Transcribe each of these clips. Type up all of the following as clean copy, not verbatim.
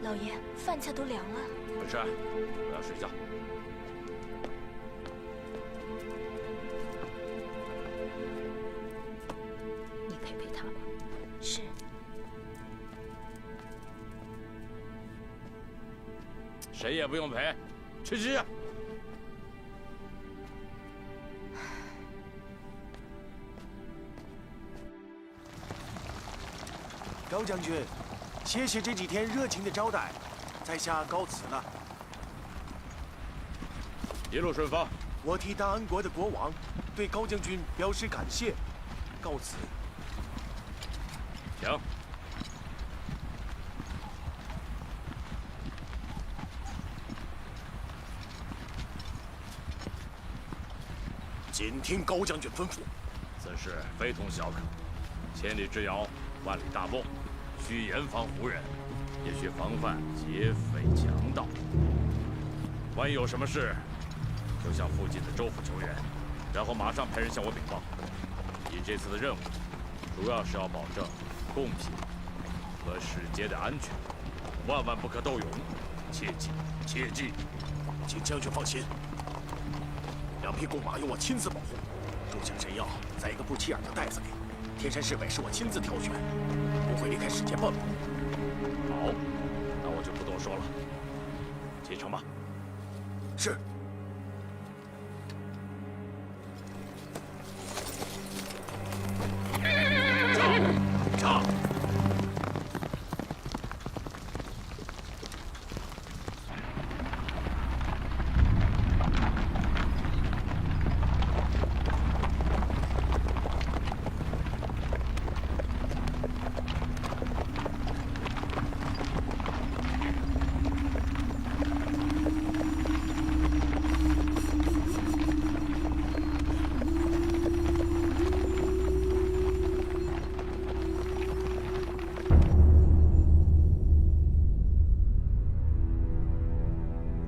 老爷，饭菜都凉了。不吃，我要睡觉。你陪陪他吧。是。谁也不用陪，去吃。高将军，谢谢这几天热情的招待，在下告辞了。一路顺风。我替大安国的国王对高将军表示感谢，告辞。行。谨听高将军吩咐。此事非同小可，千里之遥，万里大梦，需严防胡人，也需防范劫匪强盗。万一有什么事，就向附近的州府求援，然后马上派人向我禀报。你这次的任务，主要是要保证贡品和使节的安全，万万不可斗勇，切记切记。请将军放心，两匹贡马由我亲自保护，入境神药在一个不起眼的袋子里，天山侍卫是我亲自挑选，不会离开使节半步。好，那我就不多说了，启程吧。是。上！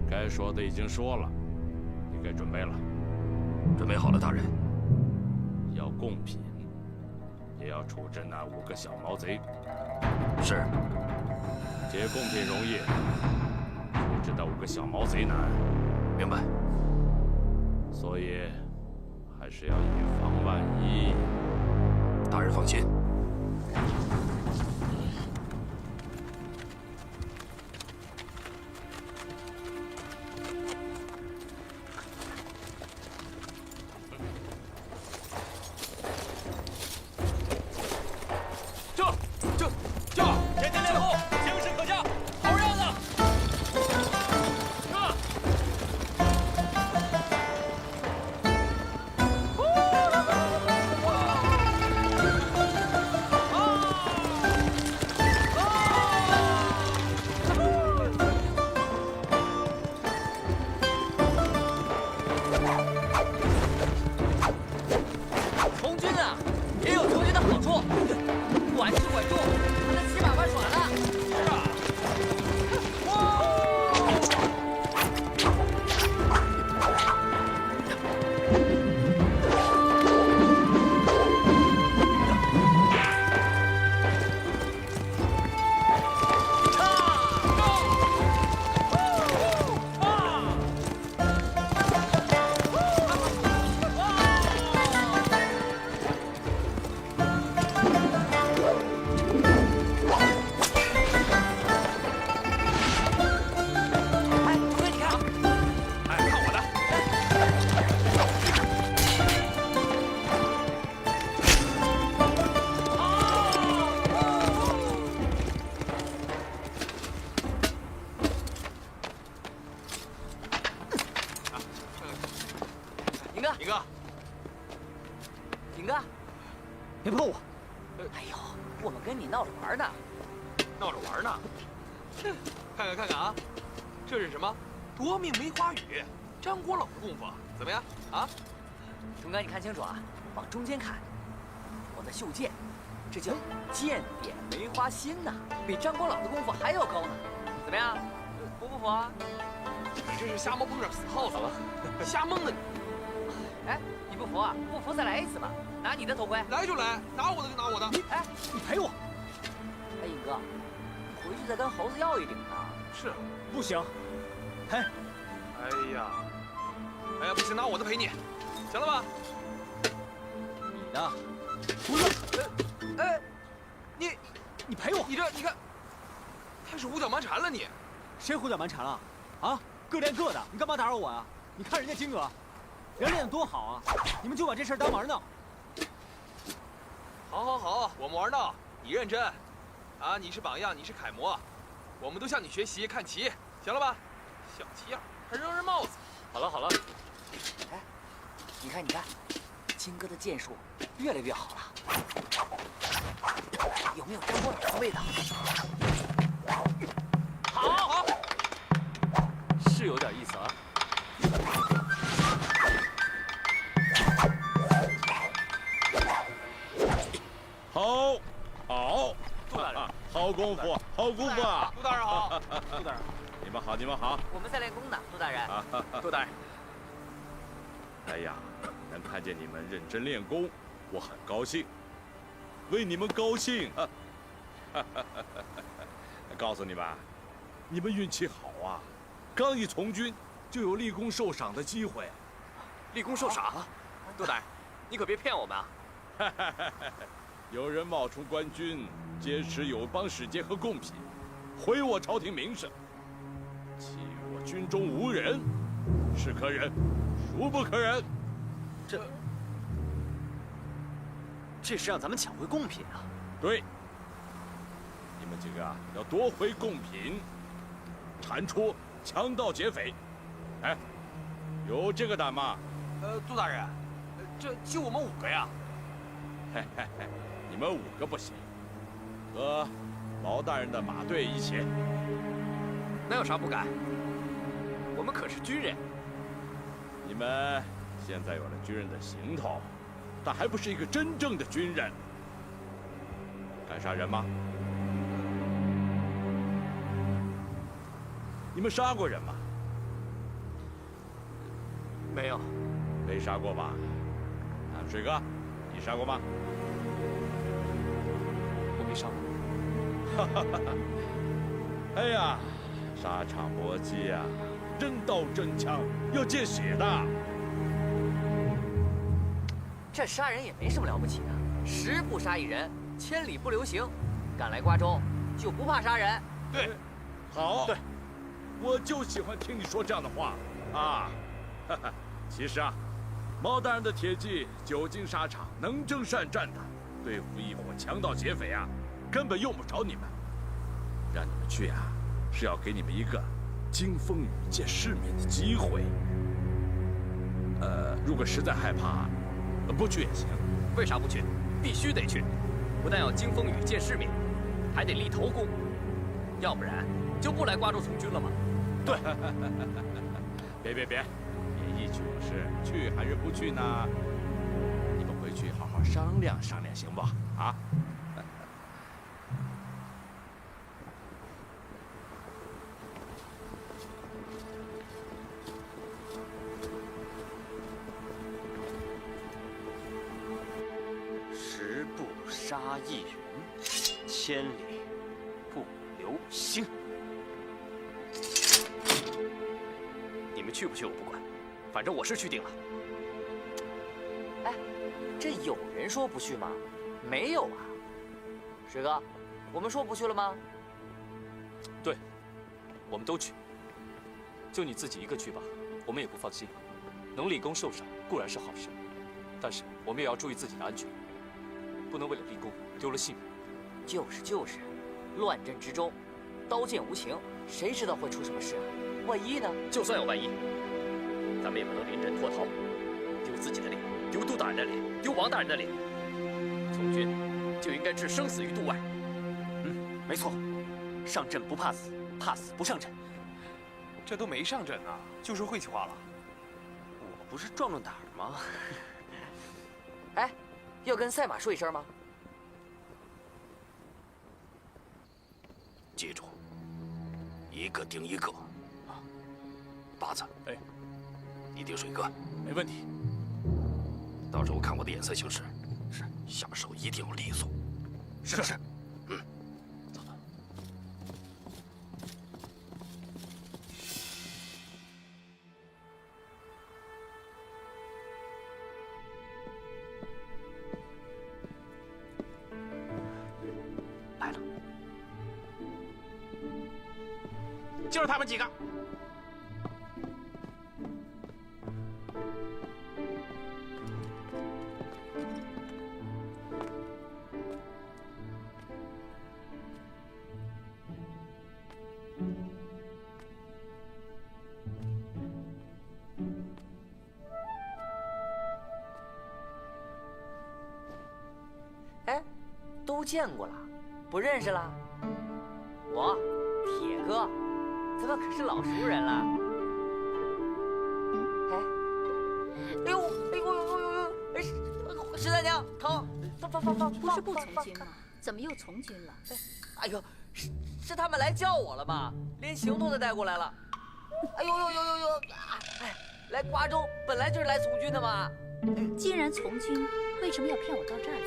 该说的已经说了，你该准备了。准备好了，大人。要贡品，也要处置那5个小毛贼。是。劫贡品容易，处置那5个小毛贼难。明白。所以，还是要以防万一。大人放心。前前列后，形势可嘉，好样的！从军啊，也有从军的好处，管吃管住，不能骑马玩耍了。是啊。景哥，别碰我！哎呦，我们跟你闹着玩呢。闹着玩呢？看看看看啊，这是什么？夺命梅花雨，张国老的功夫怎么样啊？忠哥，你看清楚啊，往中间看，我的袖剑，这叫剑点梅花心呐，比张国老的功夫还要高呢。怎么样？服不服啊？你这是瞎蒙碰上死耗子了，瞎蒙呢你！哎，你不服啊？不服再来一次吧，拿你的头盔。来就来，拿我的就拿我的。哎，你陪我。哎，尹哥，你回去再跟猴子要一顶呢。是，不行。嘿，哎呀，不行，拿我的陪你，行了吧？你呢？不用。哎，你陪我。你看，开始胡搅蛮缠了你。谁胡搅蛮缠了？啊，各练各的，你干嘛打扰我啊？你看人家金哥，人练得多好啊！你们就把这事当玩闹。好，我们玩闹，你认真。啊，你是榜样，你是楷模，我们都向你学习，看齐，行了吧？小气样，还扔人帽子。好了，哎，你看，金哥的剑术越来越好了，有没有张国老的味道？好，是有点意思啊。好，杜大人，好功夫，好功夫啊！杜大人好，杜大人，你们好，你们好。我们在练功呢，杜大人。杜大人，哎呀，能看见你们认真练功，我很高兴，为你们高兴。告诉你们，你们运气好啊，刚一从军就有立功受赏的机会。立功受赏？杜大人，你可别骗我们啊！有人冒充官军，劫持友邦使节和贡品，毁我朝廷名声，欺我军中无人，是可忍，孰不可忍？这是让咱们抢回贡品啊！对，你们几个啊，要夺回贡品，铲除强盗劫匪。哎，有这个胆吗？杜大人，这就我们5个呀。嘿，你们5个不行，和毛大人的马队一起。那有啥不敢？我们可是军人。你们现在有了军人的行头，但还不是一个真正的军人。敢杀人吗？你们杀过人吗？没有。没杀过吧？啊，水哥，你杀过吗？我没杀过。哎呀，沙场搏击啊，真刀真枪要见血的。这杀人也没什么了不起的，10步杀1人，千里不留行。敢来瓜州，就不怕杀人。对，好，对，我就喜欢听你说这样的话啊。其实啊，毛大人的铁骑久经沙场，能征善战的，对付一伙强盗劫匪啊，根本用不着你们。让你们去啊，是要给你们一个经风雨见世面的机会。如果实在害怕，不去也行。为啥不去？必须得去！不但要经风雨见世面，还得立头功，要不然就不来瓜州从军了吗？对，别一去我是去还是不去呢？你们回去好好商量商量，行不？啊？10步杀1人，千里不留行。你们去不去我不管，反正我是去定了。哎，这有人说不去吗？没有啊。水哥，我们说不去了吗？对，我们都去。就你自己一个去吧，我们也不放心。能立功受赏固然是好事，但是我们也要注意自己的安全，不能为了立功丢了性命。就是，乱阵之中，刀剑无情，谁知道会出什么事啊？万一呢？就算有万一，咱们也不能临阵脱逃，丢自己的脸，丢杜大人的脸，丢王大人的脸。从军就应该置生死于度外。没错，上阵不怕死，怕死不上阵。这都没上阵呢，就说晦气话了。我不是壮壮胆儿吗？哎，要跟赛马说一声吗？记住，一个顶一个。八子，哎，你顶水哥，没问题。到时候看我的眼色行事。是，下手一定要利索。是。走吧。来了，就是他们几个。哎，都见过了，不认识了？我，铁哥，咱们可是老熟人了。哎，哎呦，哎呦呦呦呦！哎，十三娘，疼！放！不是不从军吗？怎么又从军了？哎呦，是他们来叫我了吗？连行头都带过来了。哎呦呦呦呦呦！哎，来瓜州本来就是来从军的嘛。既然从军，为什么要骗我到这儿来？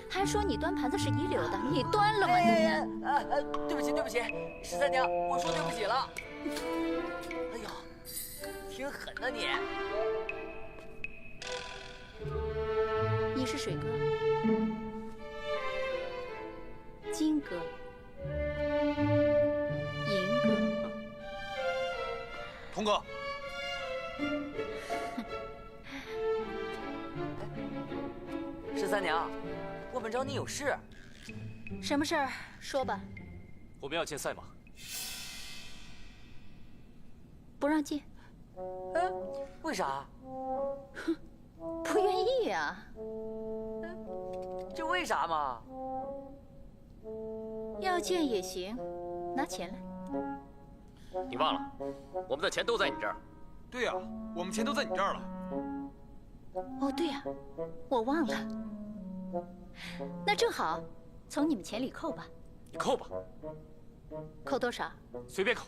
还说你端盘子是一流的，你端了吗你？对不起，十三娘，我说对不起了。哎呦，挺狠的你。你是水哥、金哥、银哥、童哥。十三娘，我们找你有事。什么事儿？说吧。我们要见赛马。不让进？哎，为啥？不愿意啊。这为啥嘛？要见也行，拿钱来。你忘了，我们的钱都在你这儿。对呀，我们钱都在你这儿了。哦，对呀，我忘了。那正好，从你们钱里扣吧。你扣吧。扣多少？随便扣。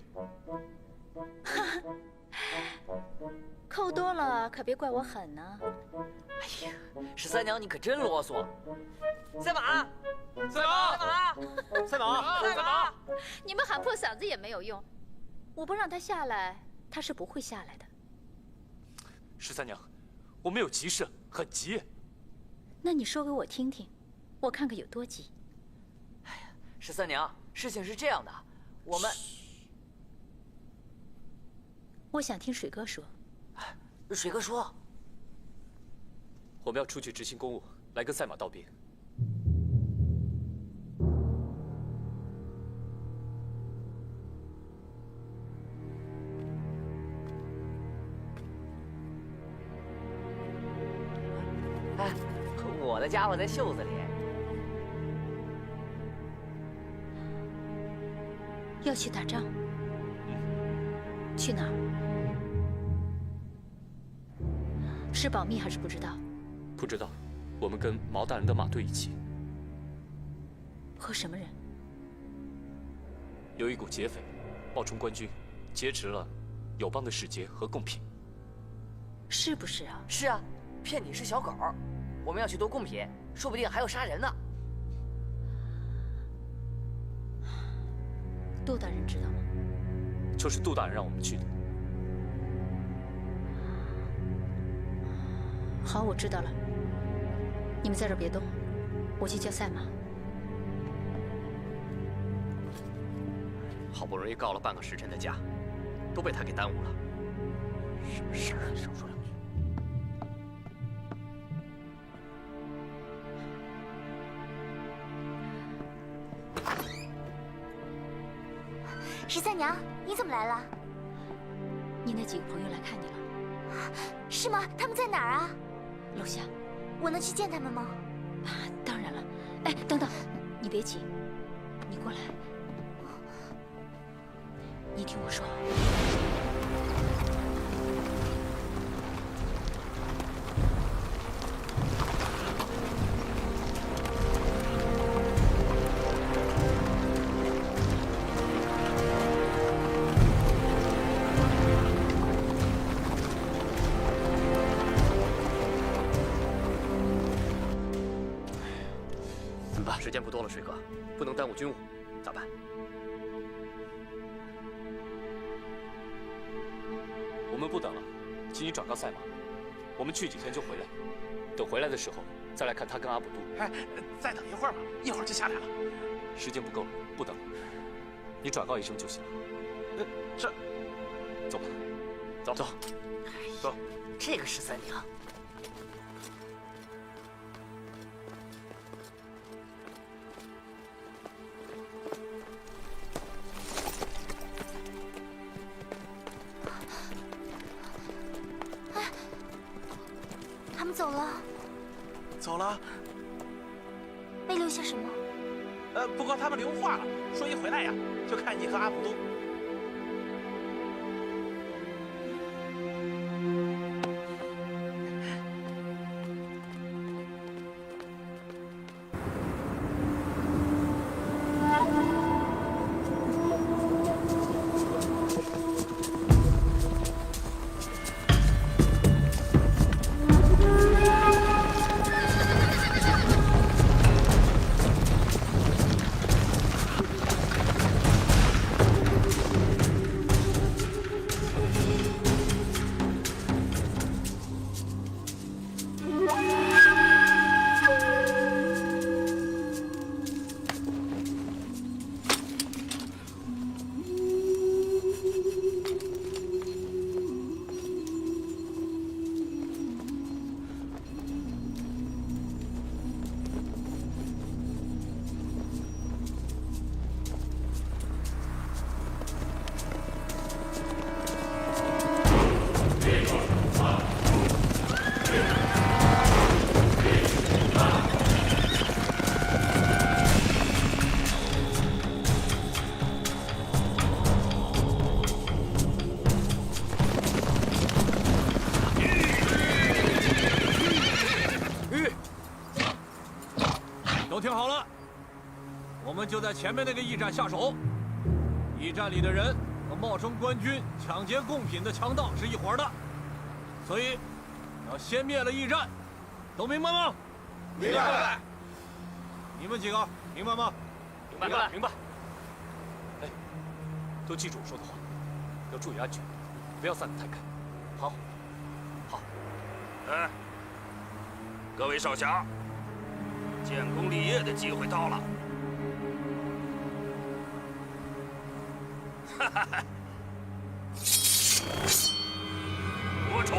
扣多了可别怪我狠呢。哎呀，十三娘你可真啰嗦。赛马，赛马！你们喊破嗓子也没有用。我不让他下来，他是不会下来的。十三娘，我们有急事，很急。那你说给我听听，我看看有多急。哎呀，十三娘，事情是这样的，我们……我想听水哥说。水哥说，我们要出去执行公务，来跟赛马道别。哎，我的家伙在袖子里。要去打仗？去哪儿？是保密还是不知道？不知道，我们跟毛大人的马队一起。和什么人？有一股劫匪冒充官军，劫持了友邦的使节和贡品。是不是啊？是啊，骗你是小狗，我们要去夺贡品，说不定还要杀人呢。杜大人知道吗？就是杜大人让我们去的。好，我知道了。你们在这儿别动，我去叫赛马。好不容易告了半个时辰的假，都被他给耽误了。什么事儿啊？少说两句。十三娘，你怎么来了？你那几个朋友来看你了？是吗？他们在哪儿啊？楼下。我能去见他们吗？当然了。哎，等等，你别急，你过来。你听我说。办？时间不多了，水哥，不能耽误军务，咋办？我们不等了，请你转告赛马，我们去几天就回来。等回来的时候，再来看他跟阿卜杜。哎，再等一会儿吧，一会儿就下来了。时间不够了，不等了，你转告一声就行了。这，走吧，走走走。这个13娘。 他们走了，走了。没留下什么。不过他们留话了，说一回来呀，就看你和阿卜杜。都听好了，我们就在前面那个驿站下手。驿站里的人和冒充官军抢劫贡品的强盗是一伙的，所以要先灭了驿站，都明白吗？明白。你们几个明白吗？明白了，明白。哎，都记住我说的话，要注意安全，不要散得太开。好，好。哎，各位少侠，建功立业的机会到了。哈哈哈！给我冲！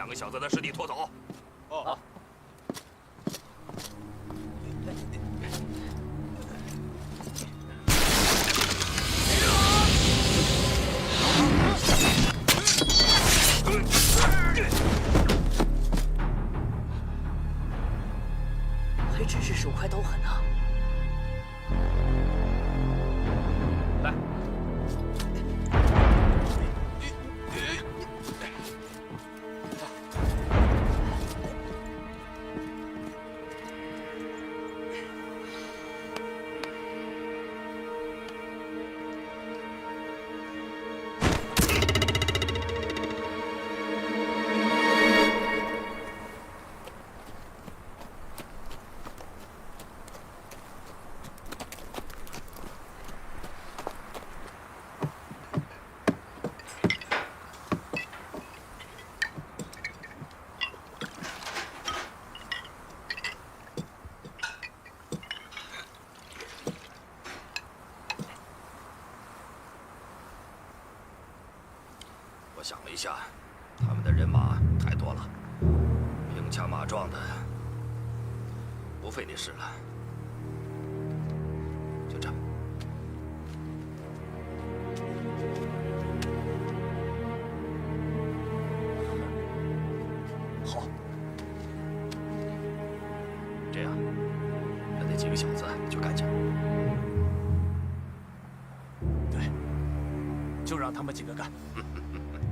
2个小子的尸体拖走。哦，好。还真是手快刀狠啊！来，我想了一下，他们的人马太多了，兵强马壮的，不费那事了。就这。好，这样，让那几个小子去干去。对，就让他们几个干。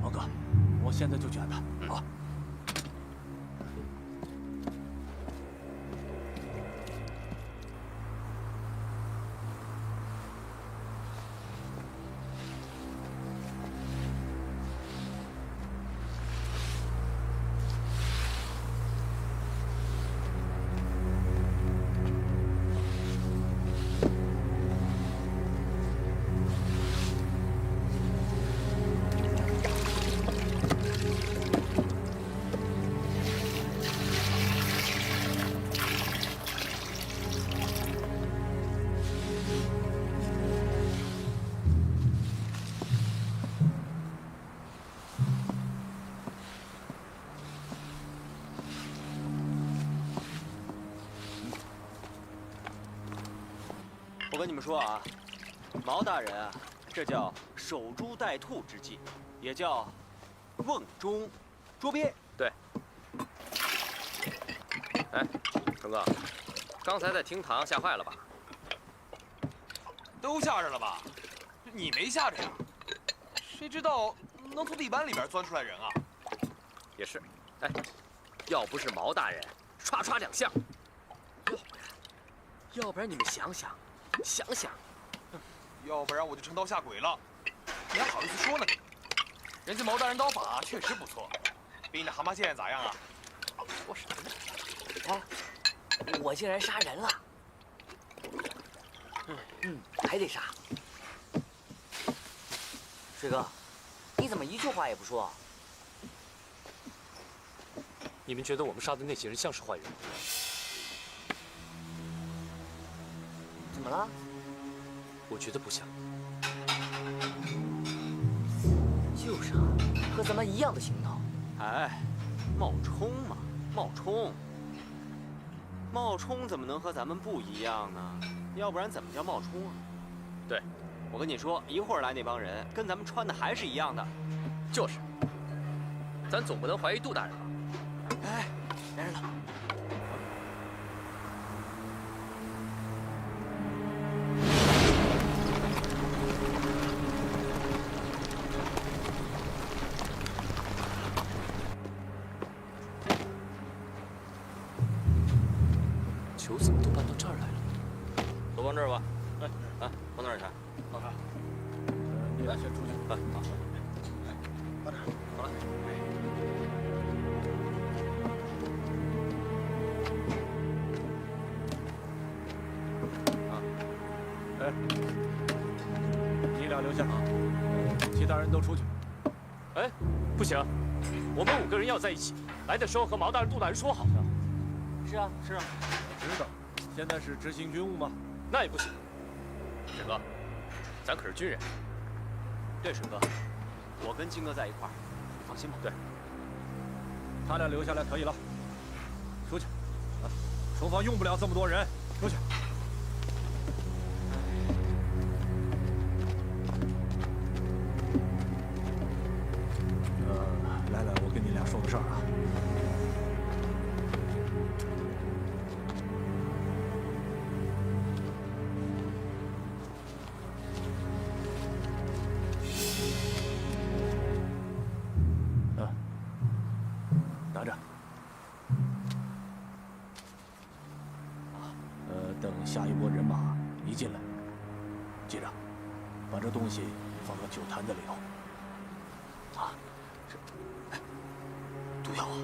王哥，我现在就卷他。好。我跟你们说啊，毛大人啊，这叫守株待兔之计，也叫瓮中捉鳖。对。哎，成哥，刚才在厅堂吓坏了吧？都吓着了吧？你没吓着呀？谁知道能从地板里边钻出来人啊？也是。哎，要不是毛大人唰唰2下，要不然你们想想。要不然我就成刀下鬼了。你还好意思说呢？人家毛大人刀法确实不错，比你那蛤蟆剑咋样啊？说什么呢？哎，我竟然杀人了！还得杀。水哥，你怎么一句话也不说？你们觉得我们杀的那些人像是坏人？怎么了？我觉得不像。就是啊，和咱们一样的行头。哎，冒充嘛，冒充怎么能和咱们不一样呢？要不然怎么叫冒充啊？对，我跟你说，一会儿来那帮人跟咱们穿的还是一样的。就是，咱总不能怀疑杜大人吧？哎，来人了！球怎么都搬到这儿来了？都放这儿吧。哎，啊，放那儿去。好。你俩先出去。好。放这儿。好了。哎，你俩留下，其他人都出去。哎，不行，我们5个人要在一起。来的时候和毛大人、杜大人说好的。是啊。我知道，现在是执行军务吗？那也不行。水哥，咱可是军人。对，水哥，我跟金哥在一块儿，你放心吧。对。他俩留下来可以了。出去，啊，厨房用不了这么多人，出去。来来，我跟你俩说个事儿啊。拿着。等下一波人马一进来，记着，把这东西放到酒坛子里头。啊，这，哎，毒药啊！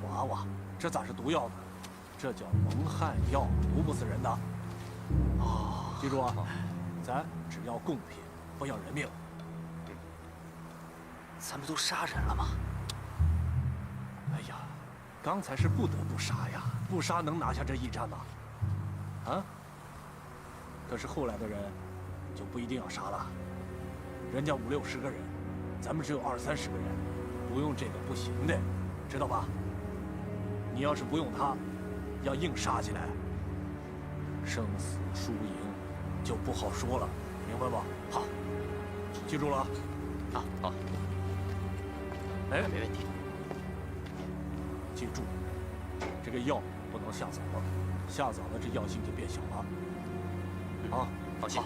娃娃，这咋是毒药呢？这叫蒙汗药，毒不死人的。啊，记住啊，咱只要贡品，不要人命。咱不都杀人了吗？哎呀，刚才是不得不杀呀，不杀能拿下这驿站吗？啊？可是后来的人就不一定要杀了，人家50、60个人，咱们只有20、30个人，不用这个不行的，知道吧？你要是不用它，要硬杀起来，生死输赢就不好说了，明白吧？好，记住了啊。啊，好。哎，没问题。记住，这个药不能下早了，下早了这药性就变小了。啊，放心。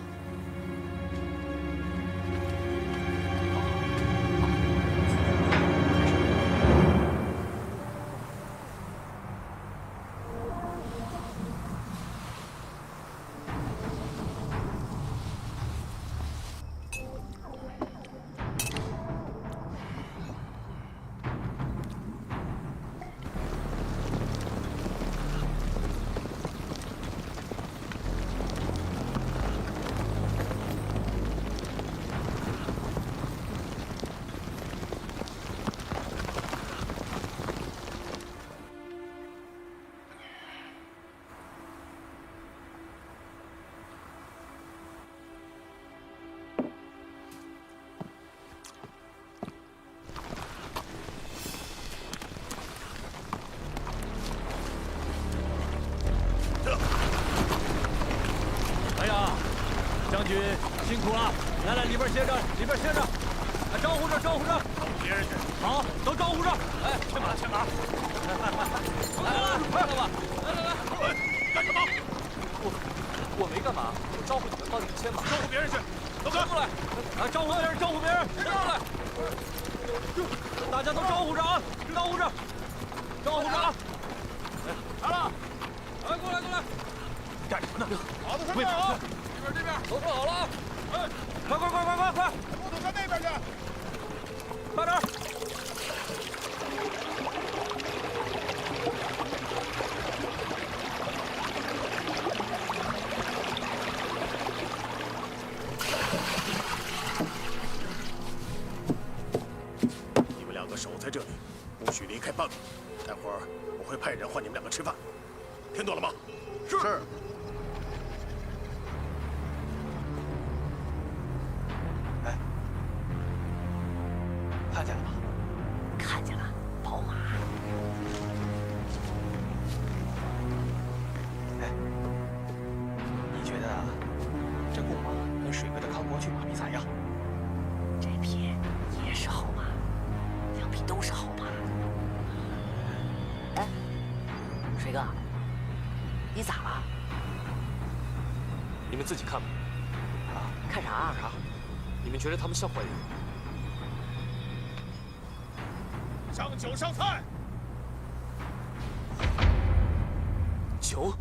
哎呀，将军辛苦了！来来，里边歇着，里边歇着，招呼着，招呼着，招呼别人去。好，都招呼着。哎，牵马，牵马。来了，快了吧！来来来，干什么？我没干嘛，我招呼你们帮你们牵马。招呼别人去，都过来！啊，招呼别人，招呼别人，过来！大家都招呼着啊，招呼着，招呼着啊！来了，来，过来，过来！干什么呢？马子上这儿啊！这边，都坐好了啊！哎，快！木头上那边去！快点！你们两个守在这里，不许离开半步。待会儿我会派人唤你们两个吃饭，听懂了吗？是。哎，看见了吗？看见了，宝马。哎，你觉得这贡马跟水哥的康国骏马比咋样？这匹也是好马，两匹都是好马。哎，水哥，你咋了？你们自己看吧。啊，看啥啊？啥？你们觉得他们像坏人？上酒上菜。酒。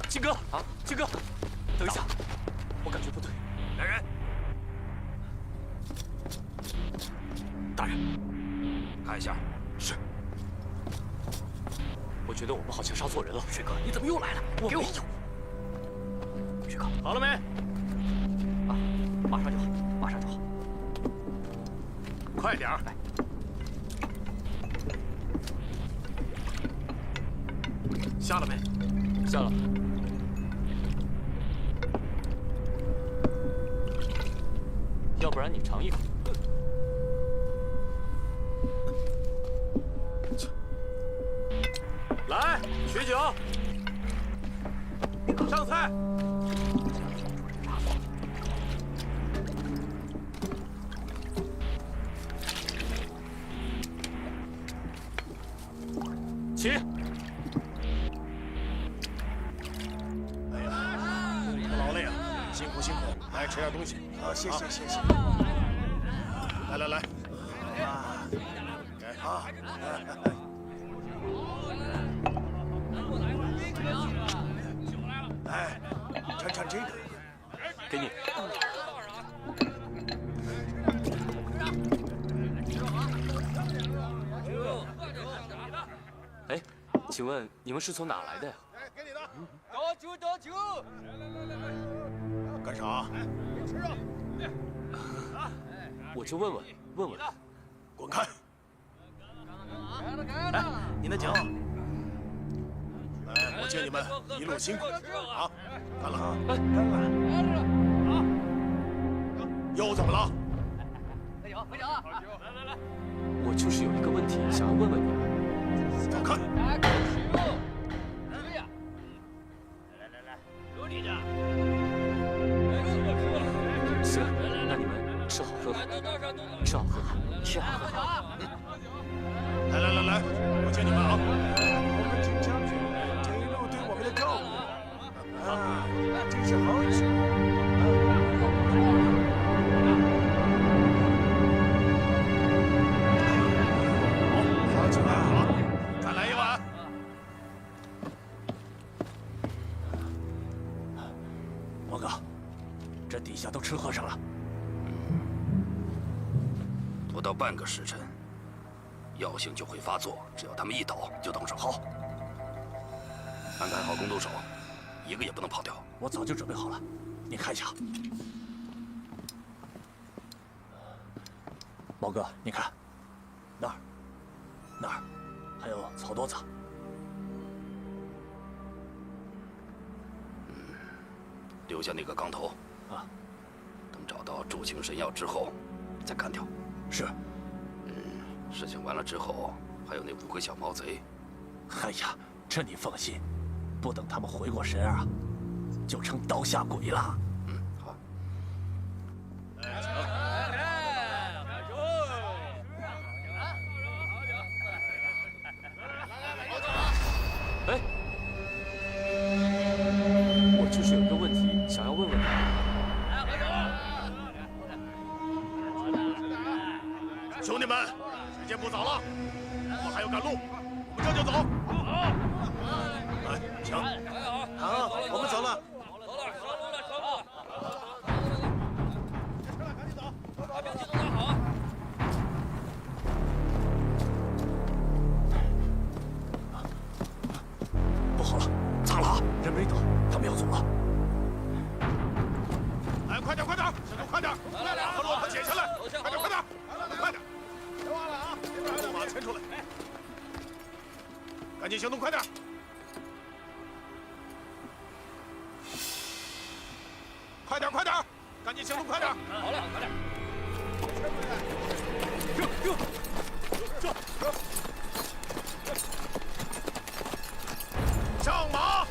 金哥啊，金哥，等一下，我感觉不对。来人！大人，看一下。是。我觉得我们好像杀错人了。水哥，你怎么又来了？给我。水哥，好了没？啊，马上就好，马上就好。快点儿！下了没？下了。要不然你尝一口。来，取酒，上菜。起！哎呀，不劳累啊，辛苦辛苦，来吃点东西。啊，谢谢谢谢。来来来，啊，啊，哎，尝尝这个，给你。哎，请问你们是从哪来的呀？给你的。倒酒倒酒。干啥？吃啊！我就问问。滚开！来，您的酒。哎，我敬你们一路辛苦啊！干了！干了！又怎么了？喝酒喝酒啊！来，我就是有一个问题想要问问你们。走开！来，有你的。行，那你们吃好喝好，吃好喝好，吃好喝好。来，我敬你们啊！我们请将军这一路对我们的照顾啊，真是好酒。好酒啊！好，再来一碗。王哥，这底下都吃喝上了。不到半个时辰，药性就会发作。只要他们一倒，就等着好。安排好工读手，一个也不能跑掉。我早就准备好了，你看一下。毛哥，你看，那儿，还有草垛子。留下那个钢头啊，等找到助情神药之后，再干掉。是。事情完了之后，还有那5个小毛贼。哎呀，这你放心，不等他们回过神啊，就成刀下鬼了。好。哎，我就是有一个问题想要问问你。兄弟们，时间不早了，我还要赶路，我们这就走。来，请。好，我们走了。赶紧走，把兵器都拿好。不好了，糟了啊！人没倒，他们要走了。来，快点，小偷，快点，把骆驼解下来，快点，快点，别忘了啊！把路马牵出来，赶紧行动，快点！快点，赶紧行动，快点！好了，快点。上马！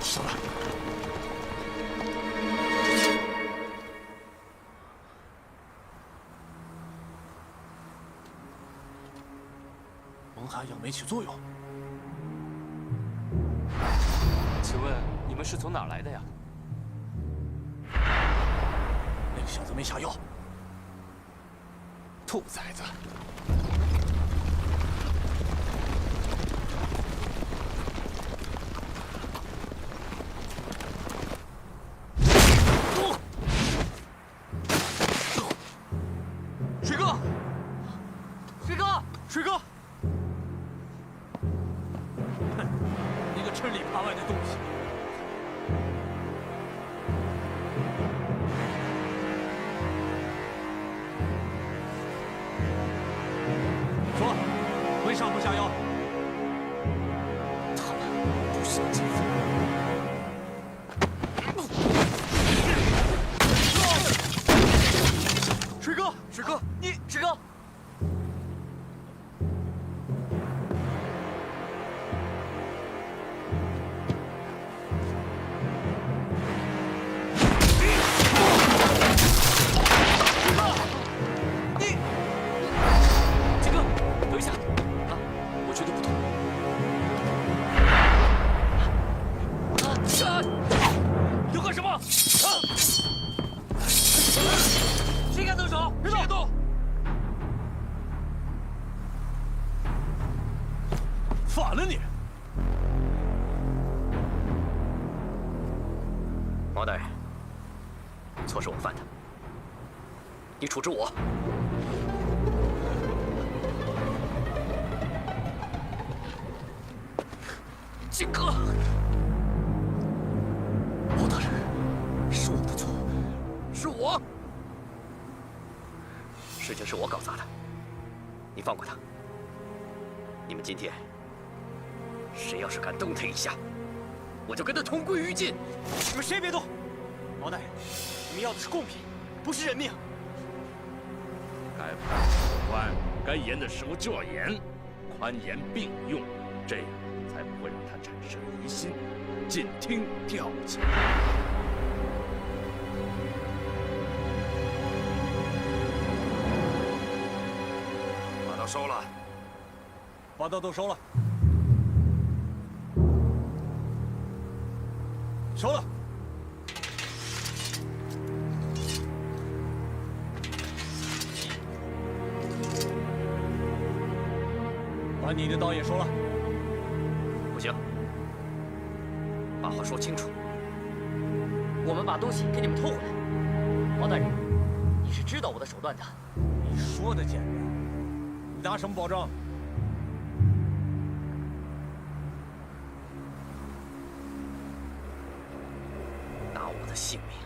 上来！蒙汗药没起作用。请问你们是从哪儿来的呀？那个小子没下药。兔崽子！水哥，说，为啥不下药？他们不是奸夫。 水哥，水哥，水哥，金哥，等一下，我觉得不对。要干什么？谁敢动手？别动！反了你！毛大人，错是我犯的，你处置我。金哥，毛大人，是我的错，是我。 事情是我搞砸的，你放过他。你们今天谁要是敢动他一下，我就跟他同归于尽。你们谁也别动！毛大人，你们要的是公平，不是人命。该宽可宽，该严的时候就要严，宽严并用，这样才不会让他产生疑心，进厅调解。 收了，把刀都收了，收了。把你的刀也收了。不行，把话说清楚。我们把东西给你们偷回来。毛大人，你是知道我的手段的。你说的简单。 你拿什么保证？拿我的性命。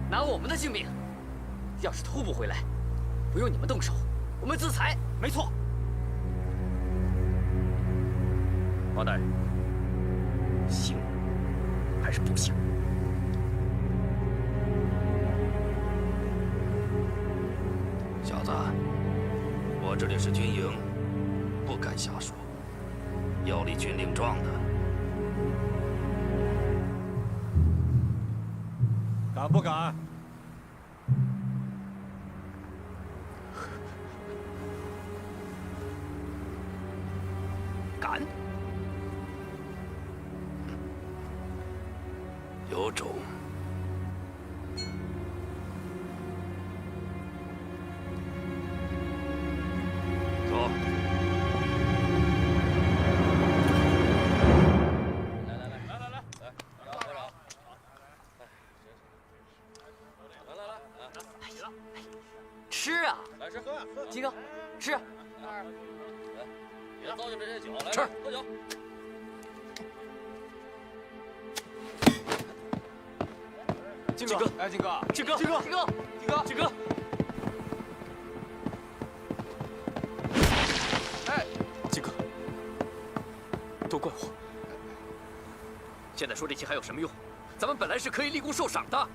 拿我们的性命。要是偷不回来，不用你们动手，我们自裁。没错。毛大人，行还是不行？ 小子，我这里是军营，不敢瞎说，要立军令状的。敢不敢？敢。有种。 吃啊！来吃，喝呀，喝。金哥，吃。别糟践这些酒，来吃，喝酒。金哥，哎，金哥，金哥，金哥，金哥，金哥，金哥。哎，金哥，都怪我。现在说这些还有什么用？咱们本来是可以立功受赏的。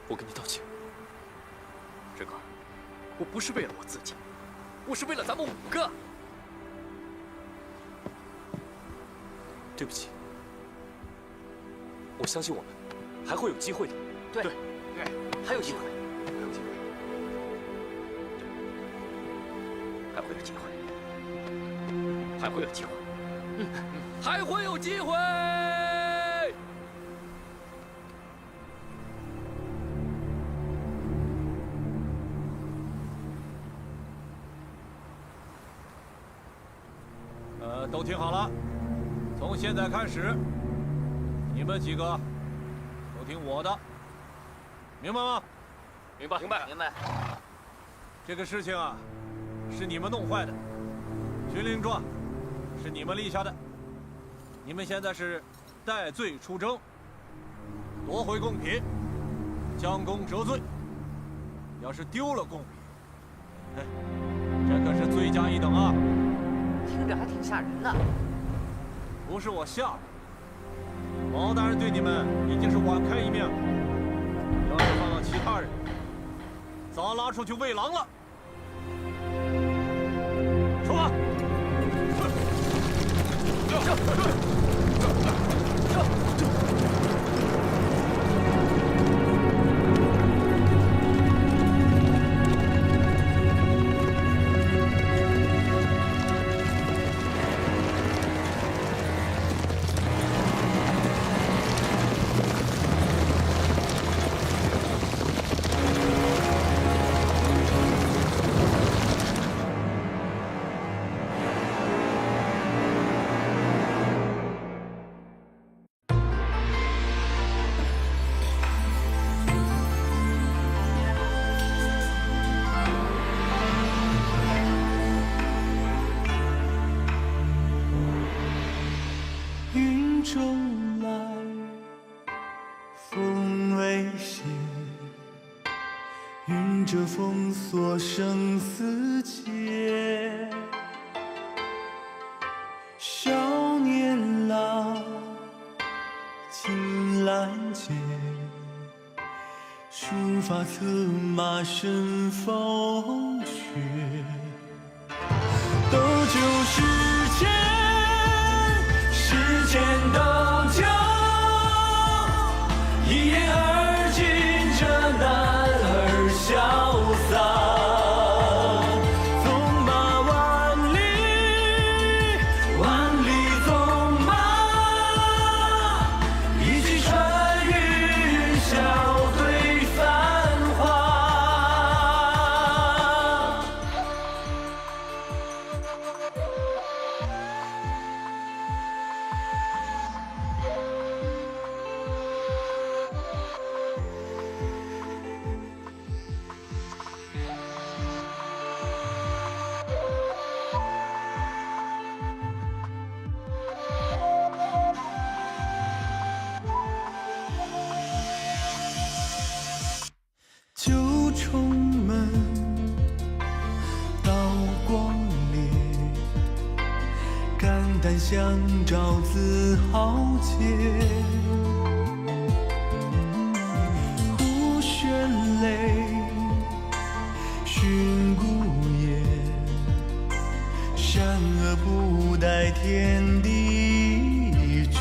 我跟你道歉，志哥，我不是为了我自己，我是为了咱们5个。对不起，我相信我们还会有机会的。对，还有机会，还会有机会，还会有机会，还会有机会。都听好了，从现在开始，你们几个都听我的，明白吗？明白，明白，明白。这个事情啊，是你们弄坏的，军令状是你们立下的，你们现在是戴罪出征，夺回贡品，将功折罪。要是丢了贡品，这可是罪加一等啊！听着还挺吓人的。不是我吓的，毛大人对你们已经是网开一面了。要是放到其他人，早拉出去喂狼了。出发！这封锁生死劫，少年郎，青兰间，书法策马生风雪，斗酒世间，世间斗酒，一言而尽这男儿潇洒，纵马万里，万里纵马，一骑穿云霄对繁华。九重门，刀光烈，肝胆相照自豪杰。胡旋泪，寻孤雁，善恶不待天地缺。